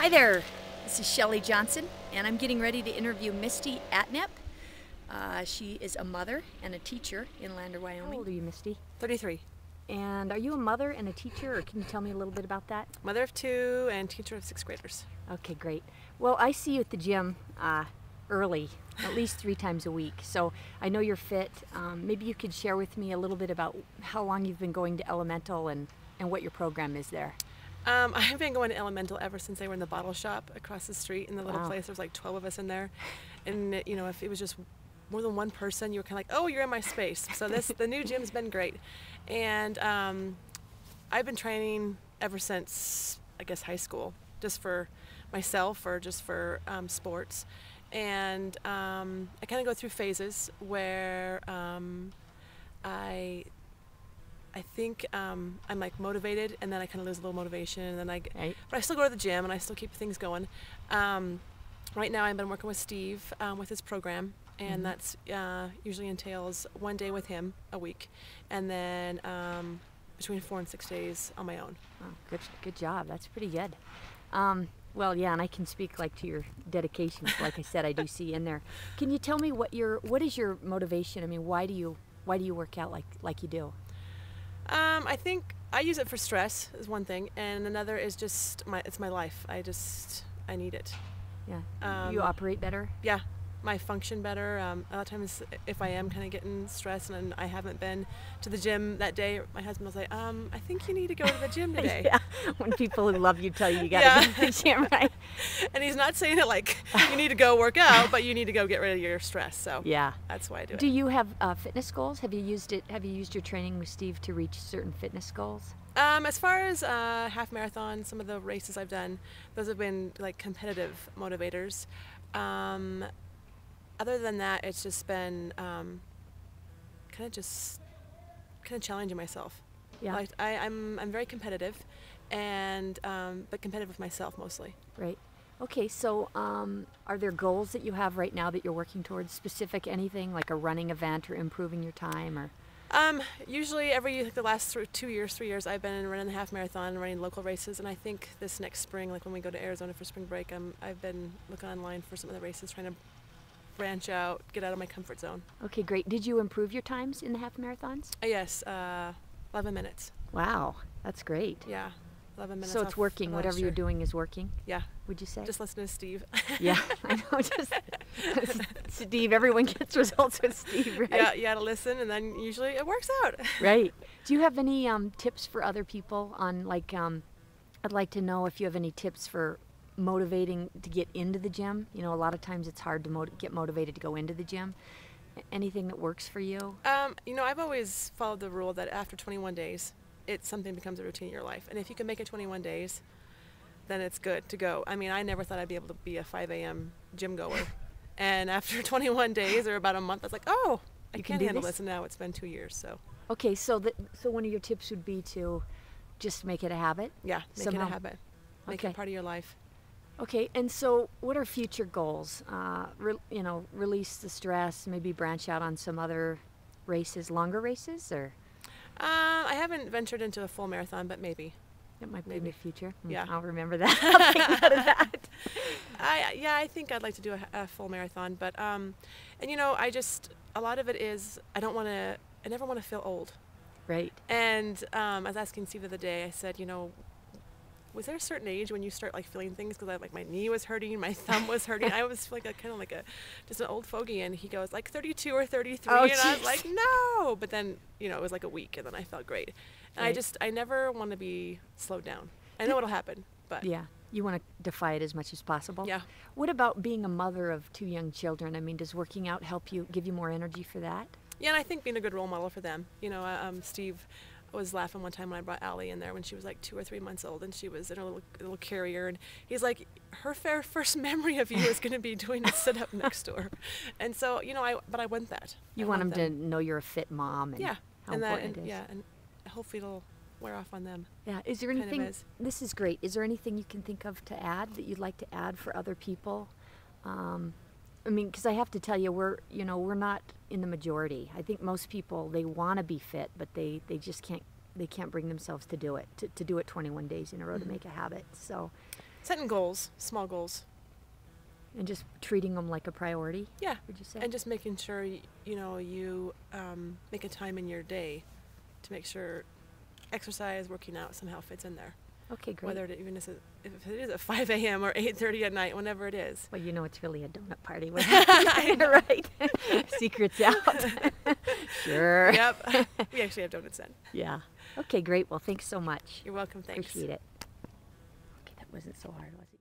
Hi there, this is Shelli Johnson, and I'm getting ready to interview Misty Atnip. She is a mother and a teacher in Lander, Wyoming. How old are you, Misty? 33. And are you a mother and a teacher, or can you tell me a little bit about that? Mother of 2 and teacher of 6th graders. Okay, great. Well, I see you at the gym early, at least 3 times a week, so I know you're fit. Maybe you could share with me a little bit about how long you've been going to Elemental and what your program is there. I've been going to Elemental ever since they were in the bottle shop across the street in the little place. There's like 12 of us in there, and you know, if it was just more than one person, you were kind of like, oh, you're in my space. So the new gym's been great, and I've been training ever since, I guess, high school, just for myself or just for sports. And I kind of go through phases where I think I'm like motivated, and then I kind of lose a little motivation, and then but I still go to the gym and I still keep things going. Right now I've been working with Steve with his program, and that's usually entails 1 day with him a week, and then between 4 and 6 days on my own. Oh, good job. That's pretty good. Well, yeah, and I can speak like to your dedication. Like I said, I do see in there. Can you tell me what is your motivation? I mean, why do you work out like you do? I think I use it for stress is one thing, and another is just it's my life. I need it. Yeah. You operate better? Yeah. I function better. A lot of times if I am kind of getting stressed and I haven't been to the gym that day, my husband will say, I think you need to go to the gym today. Yeah, when people who love you tell you gotta go to the gym, right? And he's not saying it like you need to go work out, but you need to go get rid of your stress. So yeah, that's why I do it. Do you have fitness goals? Have you used your training with Steve to reach certain fitness goals? As far as half marathon, some of the races I've done, those have been like competitive motivators. Other than that, it's just been kind of challenging myself. Yeah. Like I'm very competitive, and but competitive with myself mostly. Right. Okay. So, are there goals that you have right now that you're working towards? Specific anything like a running event or improving your time, or? Usually the last 2 years, 3 years, I've been running the half marathon and running local races, and I think this next spring, like when we go to Arizona for spring break, I've been looking online for some of the races, trying to branch out, get out of my comfort zone. Okay, great. Did you improve your times in the half marathons? Yes, 11 minutes. Wow, that's great. Yeah, 11 minutes. So it's working. Whatever you're doing is working. Yeah. Would you say? Just listen to Steve. Yeah, I know. Just Steve. Everyone gets results with Steve, right? Yeah, you gotta listen, and then usually it works out. Right. Do you have any tips for other people on like? I'd like to know if you have any tips for motivating to get into the gym. You know, a lot of times it's hard to get motivated to go into the gym. Anything that works for you? You know, I've always followed the rule that after 21 days, something becomes a routine in your life. And if you can make it 21 days, then it's good to go. I mean, I never thought I'd be able to be a 5 a.m. gym goer. And after 21 days or about a month, I was like, oh, I can handle this. And now it's been 2 years, so. Okay, so one of your tips would be to just make it a habit? Yeah, make it a habit. Make it part of your life. Okay, and so what are future goals? You know, release the stress, maybe branch out on some other races, longer races, or? I haven't ventured into a full marathon, but maybe. It might be in the future. Yeah. I'll remember that. I'll take note of that. I think I'd like to do a full marathon, but, and you know, a lot of it is, I never want to feel old. Right. And I was asking Steve the other day, I said, you know, was there a certain age when you start like feeling things? Because my knee was hurting, my thumb was hurting. I was like just an old fogey, and he goes like 32 or 33, and I was like, no. But then, you know, it was like a week, and then I felt great. And right. I never want to be slowed down. I know it'll happen, but yeah, you want to defy it as much as possible. Yeah. What about being a mother of 2 young children? I mean, does working out help you, give you more energy for that? Yeah, and I think being a good role model for them. You know, Steve was laughing one time when I brought Allie in there when she was like 2 or 3 months old, and she was in a little carrier, and he's like, her first memory of you is going to be doing a sit-up next to her. And so, you know, I want that. You want them to know you're a fit mom, and how important it is. Yeah, and hopefully it'll wear off on them. Yeah, is there anything, this is great, is there anything you can think of to add that you'd like to add for other people? I mean, because I have to tell you, we're not in the majority. I think most people, they want to be fit, but they just can't bring themselves to do it, to do it 21 days in a row to make a habit. So setting goals, small goals. And just treating them like a priority, Yeah. would you say? And just making sure, you make a time in your day to make sure exercise, working out somehow fits in there. Okay, great. Whether it even is if it is at 5 a.m. or 8:30 at night, whenever it is. Well, it's really a donut party. Right? Secrets out. Sure. Yep. We actually have donuts then. Yeah. Okay, great. Well, thanks so much. You're welcome. Thanks. Appreciate it. Okay, that wasn't so hard, was it?